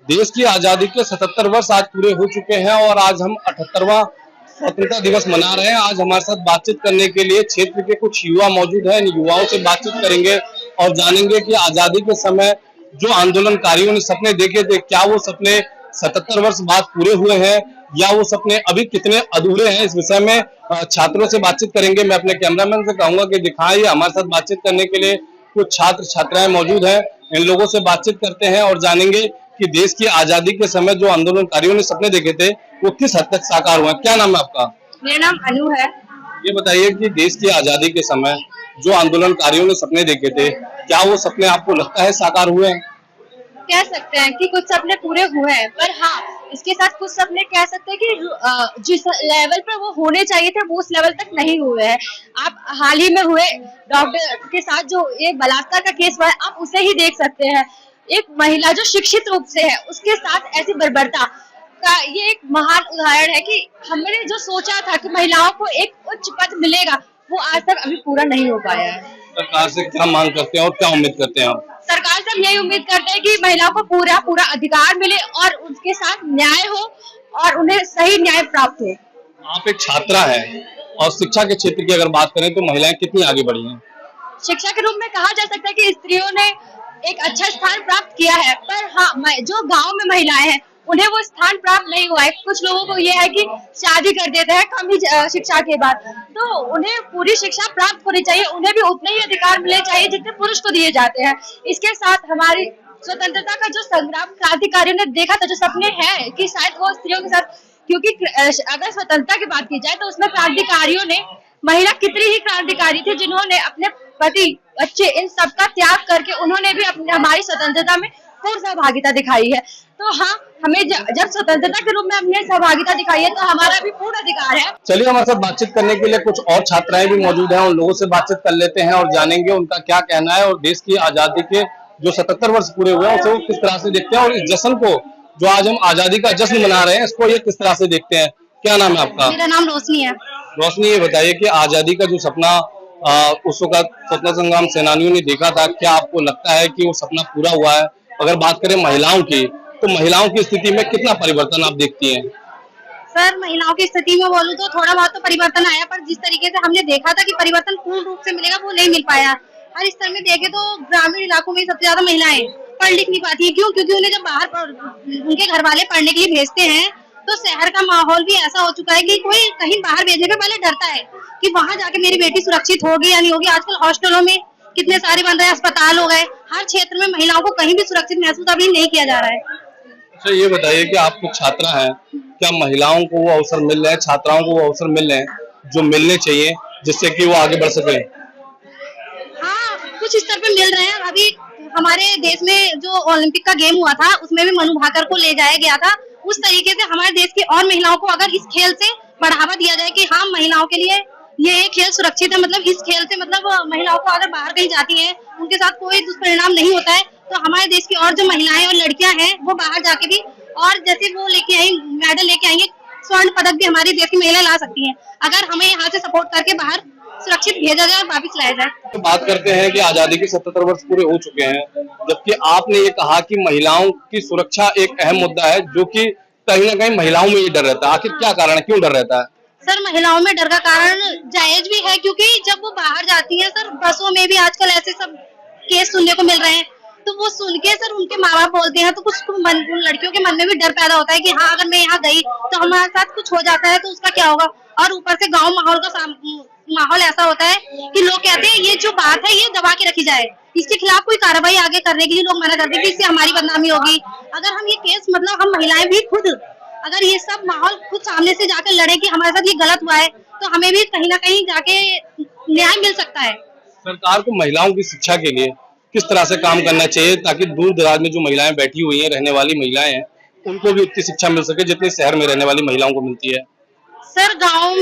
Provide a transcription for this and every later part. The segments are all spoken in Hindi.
देश की आजादी के 77 वर्ष आज पूरे हो चुके हैं और आज हम 78वां स्वतंत्रता दिवस मना रहे हैं। आज हमारे साथ बातचीत करने के लिए क्षेत्र के कुछ युवा मौजूद हैं। इन युवाओं से बातचीत करेंगे और जानेंगे कि आजादी के समय जो आंदोलनकारियों ने सपने देखे थे, क्या वो सपने 77 वर्ष बाद पूरे हुए हैं या वो सपने अभी कितने अधूरे हैं। इस विषय में छात्रों से बातचीत करेंगे। मैं अपने कैमरामैन से कहूंगा कि दिखाएं। हमारे साथ बातचीत करने के लिए कुछ छात्र छात्राएं मौजूद हैं। इन लोगों से बातचीत करते हैं और जानेंगे कि देश की आजादी के समय जो आंदोलनकारियों ने सपने देखे थे वो किस हद तक साकार हुए। क्या नाम है आपका? मेरा नाम अनु है। ये बताइए कि देश की आजादी के समय जो आंदोलनकारियों ने सपने देखे थे, क्या वो सपने आपको लगता है साकार हुए हैं? कह सकते हैं कि कुछ सपने पूरे हुए हैं, पर हाँ, इसके साथ कुछ सपने कह सकते हैं कि जिस लेवल पर वो होने चाहिए थे वो उस लेवल तक नहीं हुए हैं। आप हाल ही में हुए डॉक्टर के साथ जो एक बलात्कार का केस हुआ है, आप उसे ही देख सकते हैं। एक महिला जो शिक्षित रूप से है, उसके साथ ऐसी बर्बरता का ये एक महान उदाहरण है कि हमने जो सोचा था कि महिलाओं को एक उच्च पद मिलेगा, वो आज तक अभी पूरा नहीं हो पाया है। सरकार से क्या मांग करते हैं और क्या उम्मीद करते हैं आप? सरकार से हम यही उम्मीद करते हैं कि महिलाओं को पूरा पूरा अधिकार मिले और उनके साथ न्याय हो और उन्हें सही न्याय प्राप्त हो। आप एक छात्रा हैं और शिक्षा के क्षेत्र की अगर बात करें तो महिलाएं कितनी आगे बढ़ी हैं? शिक्षा के रूप में कहा जा सकता है कि स्त्रियों ने एक अच्छा स्थान प्राप्त किया है, पर हाँ, जो गांव में महिलाएं हैं उन्हें वो स्थान प्राप्त नहीं हुआ है। कुछ लोगों को ये है कि शादी कर देते हैं कम ही शिक्षा के बाद, तो उन्हें पूरी शिक्षा प्राप्त होनी चाहिए। उन्हें भी उतने ही अधिकार मिलने चाहिए जितने पुरुष को दिए जाते हैं। इसके साथ हमारी स्वतंत्रता का जो संग्राम क्रांतिकारियों ने देखा था, जो सपने हैं कि शायद वो स्त्रियों के साथ, क्योंकि अगर स्वतंत्रता की बात की जाए तो उसमें क्रांतिकारियों ने महिला कितनी ही क्रांतिकारी थी जिन्होंने अपने पति बच्चे इन सबका त्याग करके उन्होंने भी अपने हमारी स्वतंत्रता में पूर्ण सहभागिता दिखाई है। तो हाँ, हमें जब स्वतंत्रता के रूप में हमने सहभागिता दिखाई है तो हमारा भी पूर्ण अधिकार है। चलिए, हमारे साथ बातचीत करने के लिए कुछ और छात्राएं भी मौजूद हैं। उन लोगों से बातचीत कर लेते हैं और जानेंगे उनका क्या कहना है और देश की आजादी के जो 77 वर्ष पूरे हुए हैं उसे वो किस तरह से देखते हैं और इस जश्न को, जो आज हम आजादी का जश्न मना रहे हैं, इसको ये किस तरह से देखते हैं। क्या नाम है आपका? मेरा नाम रोशनी है। रोशनी, ये बताइए कि आजादी का जो सपना उस वक्त स्वतंत्रता संग्राम सेनानियों ने देखा था, क्या आपको लगता है कि वो सपना पूरा हुआ है? अगर बात करें महिलाओं की, तो महिलाओं की स्थिति में कितना परिवर्तन आप देखती हैं? सर, महिलाओं की स्थिति में बोलूं तो थोड़ा बहुत तो परिवर्तन आया, पर जिस तरीके से हमने देखा था कि परिवर्तन पूर्ण रूप से मिलेगा वो नहीं मिल पाया। हर स्तर में देखे तो ग्रामीण इलाकों में सबसे ज्यादा महिलाएं पढ़ लिख नहीं पाती है। क्यों? क्योंकि उन्हें जब बाहर उनके घर वाले पढ़ने के लिए भेजते हैं तो शहर का माहौल भी ऐसा हो चुका है कि कोई कहीं बाहर भेजने पे पहले डरता है कि वहाँ जाके मेरी बेटी सुरक्षित होगी या नहीं होगी। आजकल हॉस्टलों में कितने सारे बन रहे हैं, अस्पताल हो गए, हर क्षेत्र में महिलाओं को कहीं भी सुरक्षित महसूस अभी नहीं किया जा रहा है। अच्छा, ये बताइए कि आप कुछ छात्रा हैं, क्या महिलाओं को वो अवसर मिल रहे हैं, छात्राओं को वो अवसर मिल रहे हैं जो मिलने चाहिए जिससे कि वो आगे बढ़ सके? हाँ, कुछ स्तर पे मिल रहे हैं। अभी हमारे देश में जो ओलंपिक का गेम हुआ था उसमें भी मनु भाकर को ले जाया गया था। उस तरीके से हमारे देश की और महिलाओं को अगर इस खेल से बढ़ावा दिया जाए कि हाँ, महिलाओं के लिए ये खेल सुरक्षित है, मतलब इस खेल से मतलब महिलाओं को अगर बाहर कहीं जाती है उनके साथ कोई दुष्परिणाम नहीं होता है, तो हमारे देश की और जो महिलाएं और लड़कियां हैं वो बाहर जाके भी और जैसे वो लेके आई मेडल लेके आएंगे, स्वर्ण पदक भी हमारी देश की महिलाएं ला सकती हैं अगर हमें यहाँ से सपोर्ट करके बाहर सुरक्षित भेजा जाए, वापिस लाया जाए। तो बात करते हैं कि आजादी के 77 वर्ष पूरे हो चुके हैं, जबकि आपने ये कहा कि महिलाओं की सुरक्षा एक अहम मुद्दा है, जो कि कहीं ना कहीं महिलाओं में ये डर रहता है। आखिर क्या कारण है, क्यों डर रहता है? सर, महिलाओं में डर का कारण जायज भी है, क्योंकि जब वो बाहर जाती हैं सर, बसों में भी आजकल ऐसे सब केस सुनने को मिल रहे हैं, तो वो सुन के सर उनके माँ बाप बोलते हैं तो कुछ उन लड़कियों के मन में भी डर पैदा होता है कि हाँ, अगर मैं यहाँ गई तो हमारे साथ कुछ हो जाता है तो उसका क्या होगा। और ऊपर से गाँव माहौल ऐसा होता है कि लोग कहते हैं ये जो बात है ये दबा के रखी जाए, इसके खिलाफ कोई कार्रवाई आगे करने के लिए लोग मना करते हैं कि इससे हमारी बदनामी होगी। अगर हम ये केस मतलब हम महिलाएं भी खुद अगर ये सब माहौल खुद सामने से जाकर लड़े कि हमारे साथ ये गलत हुआ है तो हमें भी कहीं ना कहीं जाके न्याय मिल सकता है। सरकार को महिलाओं की शिक्षा के लिए किस तरह से काम करना चाहिए ताकि दूर दराज में जो महिलाएं बैठी हुई हैं, रहने वाली महिलाएं हैं, उनको भी उतनी शिक्षा मिल सके जितनी शहर में रहने वाली महिलाओं को मिलती है? सर, गांव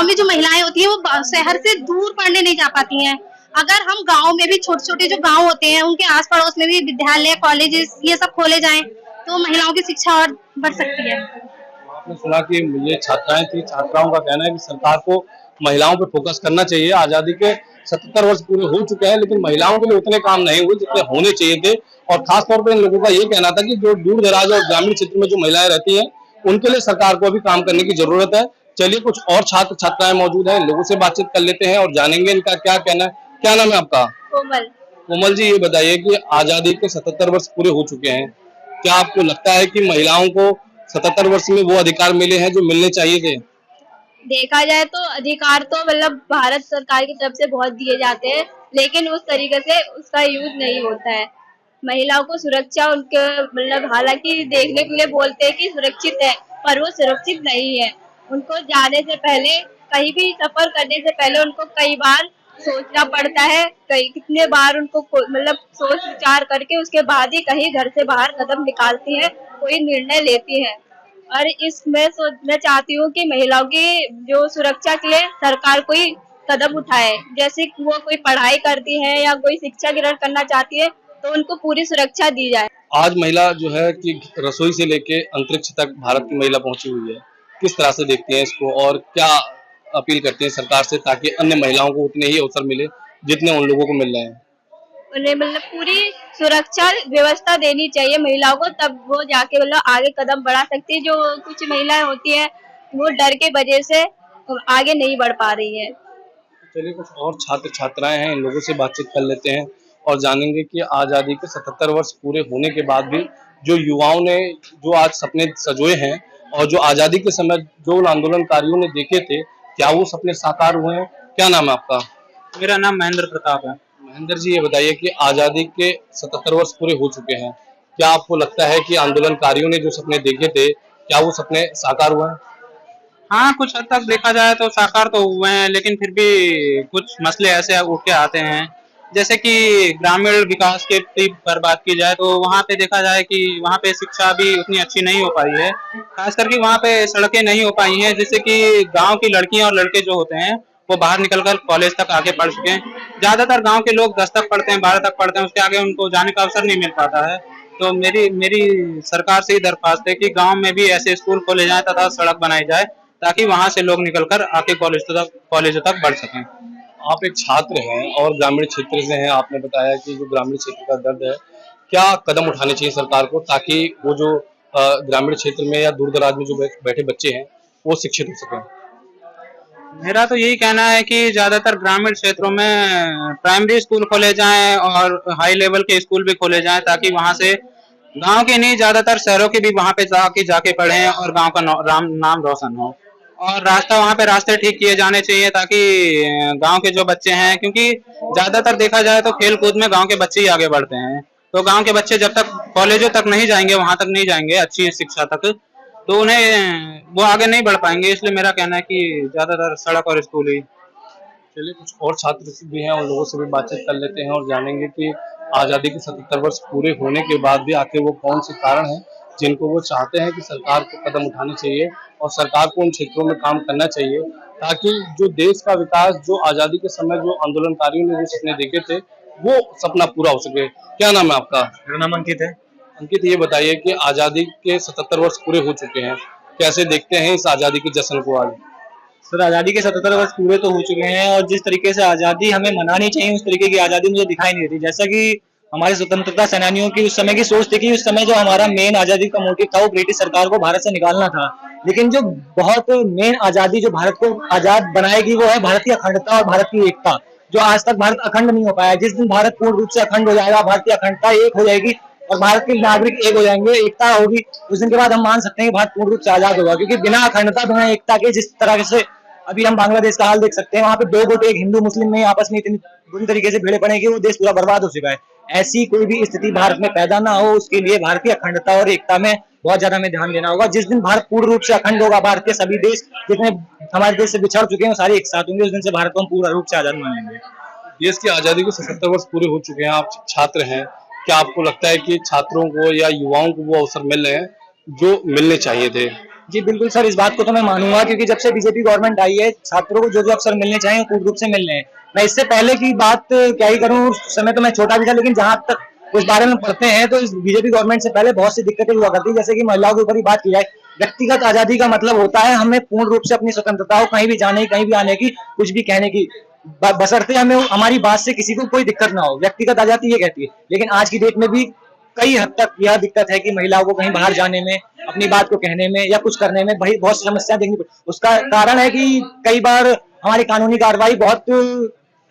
में जो महिलाएं होती हैं वो शहर से दूर पढ़ने नहीं जा पाती हैं। अगर हम गांव में भी छोटे छोटे जो गांव होते हैं उनके आस पड़ोस में भी विद्यालय कॉलेजेस ये सब खोले जाएं तो महिलाओं की शिक्षा और बढ़ सकती है। आपने सुना कि ये छात्राएं थी, छात्राओं का कहना है कि सरकार को महिलाओं पे फोकस करना चाहिए। आजादी के 77 वर्ष पूरे हो चुके हैं, लेकिन महिलाओं के लिए उतने काम नहीं हुए जितने होने चाहिए थे। और खासतौर पर इन लोगों का ये कहना था कि जो दूर दराज और ग्रामीण क्षेत्र में जो महिलाएं रहती हैं, उनके लिए सरकार को अभी काम करने की जरूरत है। चलिए कुछ और छात्र छात्राएं मौजूद हैं, इन लोगों से बातचीत कर लेते हैं और जानेंगे इनका क्या कहना है। क्या नाम है आपका? कोमल। कोमल जी, ये बताइए कि आजादी के 77 वर्ष पूरे हो चुके हैं, क्या आपको लगता है कि महिलाओं को 77 वर्ष में वो अधिकार मिले हैं जो मिलने चाहिए थे? देखा जाए तो अधिकार तो मतलब भारत सरकार की तरफ से बहुत दिए जाते हैं, लेकिन उस तरीके से उसका यूज नहीं होता है। महिलाओं को सुरक्षा उनके मतलब हालांकि देखने के लिए बोलते हैं कि सुरक्षित है, पर वो सुरक्षित नहीं है। उनको जाने से पहले, कहीं भी सफर करने से पहले उनको कई बार सोचना पड़ता है, कई कितने बार उनको मतलब सोच विचार करके उसके बाद ही कहीं घर से बाहर कदम निकालती है, कोई निर्णय लेती है। और मैं चाहती हूँ कि महिलाओं की जो सुरक्षा के लिए सरकार कोई कदम उठाए, जैसे वो कोई पढ़ाई करती है या कोई शिक्षा ग्रहण करना चाहती है तो उनको पूरी सुरक्षा दी जाए। आज महिला जो है कि रसोई से लेके अंतरिक्ष तक भारत की महिला पहुंची हुई है, किस तरह से देखती हैं इसको और क्या अपील करती हैं सरकार से ताकि अन्य महिलाओं को उतने ही अवसर मिले जितने उन लोगों को मिल रहे हैं? उन्हें मतलब पूरी सुरक्षा व्यवस्था देनी चाहिए महिलाओं को, तब वो जाके मतलब आगे कदम बढ़ा सकती है। जो कुछ महिलाएं होती है वो डर के वजह से आगे नहीं बढ़ पा रही है। चलिए कुछ और छात्र छात्राएं हैं, इन लोगों से बातचीत कर लेते हैं और जानेंगे कि आज़ादी के 77 वर्ष पूरे होने के बाद भी जो युवाओं ने जो आज सपने सजोए हैं और जो आज़ादी के समय जो उन आंदोलनकारियों ने देखे थे, क्या वो सपने साकार हुए हैं? क्या नाम है आपका? मेरा नाम महेंद्र प्रताप है। महेंद्र जी, ये बताइए कि आज़ादी के 77 वर्ष पूरे हो चुके हैं, क्या आपको लगता है कि आंदोलनकारियों ने जो सपने देखे थे, क्या वो सपने साकार हुए हैं? हाँ, कुछ हद तक देखा जाए तो साकार तो हुए हैं, लेकिन फिर भी कुछ मसले ऐसे उठ के आते हैं, जैसे कि ग्रामीण विकास के पर बात की जाए तो वहाँ पे देखा जाए कि वहाँ पे शिक्षा भी उतनी अच्छी नहीं हो पाई है। खास करके वहाँ पे सड़कें नहीं हो पाई हैं, जिससे कि गांव की लड़कियां और लड़के जो होते हैं वो बाहर निकलकर कॉलेज तक आगे पढ़ सकें। ज्यादातर गांव के लोग 10 तक पढ़ते हैं, 12 तक पढ़ते हैं, उसके आगे उनको जाने का अवसर नहीं मिल पाता है। तो मेरी मेरी सरकार से ही दरख्वास्त है कि गांव में भी ऐसे स्कूल खोले जाएं तथा सड़क बनाई जाए, ताकि वहां से लोग निकलकर आके कॉलेजों तक बढ़ सकें। आप एक छात्र हैं और ग्रामीण क्षेत्र से हैं, आपने बताया कि जो ग्रामीण क्षेत्र का दर्द है, क्या कदम उठाने चाहिए सरकार को ताकि वो जो ग्रामीण क्षेत्र में या दूर दराज में जो बैठे बच्चे हैं वो शिक्षित हो सकें? मेरा तो यही कहना है कि ज्यादातर ग्रामीण क्षेत्रों में प्राइमरी स्कूल खोले जाएं और हाई लेवल के स्कूल भी खोले जाएं, ताकि वहां से गांव के नहीं ज्यादातर शहरों के भी वहां पे जाके पढ़ें और गांव का नाम रोशन हो। और वहां पे रास्ते ठीक किए जाने चाहिए, ताकि गांव के जो बच्चे हैं, क्योंकि ज्यादातर देखा जाए तो खेल कूद में गांव के बच्चे ही आगे बढ़ते हैं, तो गांव के बच्चे जब तक कॉलेजों तक नहीं जाएंगे, वहां तक नहीं जाएंगे अच्छी शिक्षा तक, तो उन्हें वो आगे नहीं बढ़ पाएंगे। इसलिए मेरा कहना है कि ज्यादातर सड़क और स्कूल ही। चलिए कुछ और छात्र भी हैं, उन लोगों से भी बातचीत कर लेते हैं और जानेंगे कि आज़ादी के 77 वर्ष पूरे होने के बाद भी आखिर वो कौन से कारण हैं जिनको वो चाहते हैं कि सरकार को कदम उठाने चाहिए और सरकार को उन क्षेत्रों में काम करना चाहिए ताकि जो देश का विकास, जो आज़ादी के समय जो आंदोलनकारियों ने जो सपने देखे थे, वो सपना पूरा हो सके। क्या नाम है आपका? मेरा नाम अंकित है। अंकित, ये बताइए कि आज़ादी के 77 वर्ष पूरे हो चुके हैं, कैसे देखते हैं इस आज़ादी के जश्न को आज? सर, आज़ादी के 77 वर्ष पूरे तो हो चुके हैं और जिस तरीके से आज़ादी हमें मनानी चाहिए उस तरीके की आज़ादी मुझे दिखाई नहीं देती। जैसा कि हमारे स्वतंत्रता सेनानियों की उस समय की सोच थी कि उस समय जो हमारा मेन आज़ादी का मोटिव था वो ब्रिटिश सरकार को भारत से निकालना था, लेकिन जो बहुत मेन आज़ादी जो भारत को आज़ाद बनाएगी वो है भारत की अखंडता और भारत की एकता, जो आज तक भारत अखंड नहीं हो पाया। जिस दिन भारत पूर्ण रूप से अखंड हो जाएगा, भारत की अखंडता एक हो जाएगी और भारत के नागरिक एक हो जाएंगे, एकता होगी, उस दिन के बाद हम मान सकते हैं कि भारत पूर्ण रूप से आजाद होगा। क्योंकि बिना अखंडता, बिना एकता के जिस तरह से अभी हम बांग्लादेश का हाल देख सकते हैं, वहां पे 2 गुट, एक हिंदू मुस्लिम में आपस में इतनी बुरी तरीके से भिड़े पड़े कि वो देश पूरा बर्बाद हो चुका है। ऐसी कोई भी स्थिति भारत में पैदा ना हो, उसके लिए भारतीय अखंडता और एकता में बहुत ज्यादा हमें ध्यान देना होगा। जिस दिन भारत पूर्ण रूप से अखंड होगा, भारत के सभी देश जितने हमारे देश से बिछड़ चुके हैं वो सारे एक साथ होंगे, उस दिन से भारत को हम पूर्ण रूप से आजाद मानेंगे। देश की आज़ादी को 77 वर्ष पूरे हो चुके हैं, आप छात्र हैं, क्या आपको लगता है कि छात्रों को या युवाओं को वो अवसर मिल रहे हैं जो मिलने चाहिए थे? जी बिल्कुल सर, इस बात को तो मैं मानूंगा, क्योंकि जब से बीजेपी गवर्नमेंट आई है छात्रों को जो जो अवसर मिलने चाहिए वो पूर्ण रूप से मिल रहे हैं। मैं इससे पहले की बात क्या ही करूं, उस समय तो मैं छोटा भी था, लेकिन जहां तक उस बारे में पढ़ते हैं तो इस बीजेपी गवर्नमेंट से पहले बहुत सी दिक्कतें हुआ करती है, जैसे कि महिलाओं के ऊपर ही बात की जाए। व्यक्तिगत आजादी का मतलब होता है हमें पूर्ण रूप से अपनी स्वतंत्रता हो, कहीं भी जाने की, कहीं भी आने की, कुछ भी कहने की, बशर्ते हमें हमारी बात से किसी को कोई दिक्कत ना हो। व्यक्तिगत आजादी ये कहती है। लेकिन आज की डेट में भी कई हद तक यह दिक्कत है कि महिलाओं को कहीं बाहर जाने में, अपनी बात को कहने में या कुछ करने में भाई बहुत सी समस्याएं देखनी पड़ती। उसका कारण है कि कई बार हमारी कानूनी कार्रवाई बहुत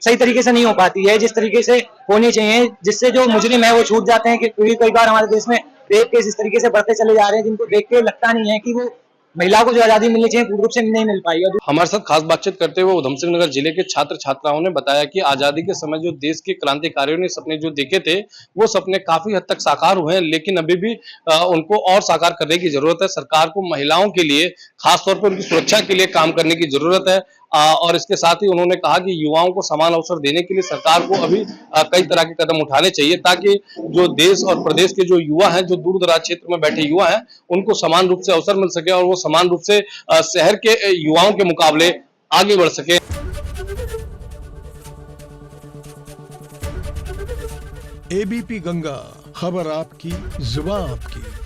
सही तरीके से नहीं हो पाती है जिस तरीके से होनी चाहिए, जिससे जो मुजरिम है वो छूट जाते हैं। कि कई बार हमारे देश में रेप केस इस तरीके से बढ़ते चले जा रहे हैं जिनको देख के लगता नहीं है कि वो महिलाओं को जो आजादी मिलनी चाहिए पूर्ण रूप से नहीं मिल पाई है। हमारे साथ खास बातचीत करते हुए उधम सिंह नगर जिले के छात्र छात्राओं ने बताया कि आजादी के समय जो देश के क्रांतिकारियों ने सपने जो देखे थे वो सपने काफी हद तक साकार हुए हैं, लेकिन अभी भी उनको और साकार करने की जरूरत है। सरकार को महिलाओं के लिए, खासतौर पर उनकी सुरक्षा के लिए काम करने की जरूरत है। और इसके साथ ही उन्होंने कहा कि युवाओं को समान अवसर देने के लिए सरकार को अभी कई तरह के कदम उठाने चाहिए ताकि जो देश और प्रदेश के जो युवा हैं, जो दूर दराज क्षेत्र में बैठे युवा हैं, उनको समान रूप से अवसर मिल सके और वो समान रूप से शहर के युवाओं के मुकाबले आगे बढ़ सके। एबीपी गंगा, खबर आपकी, जुबान आपकी।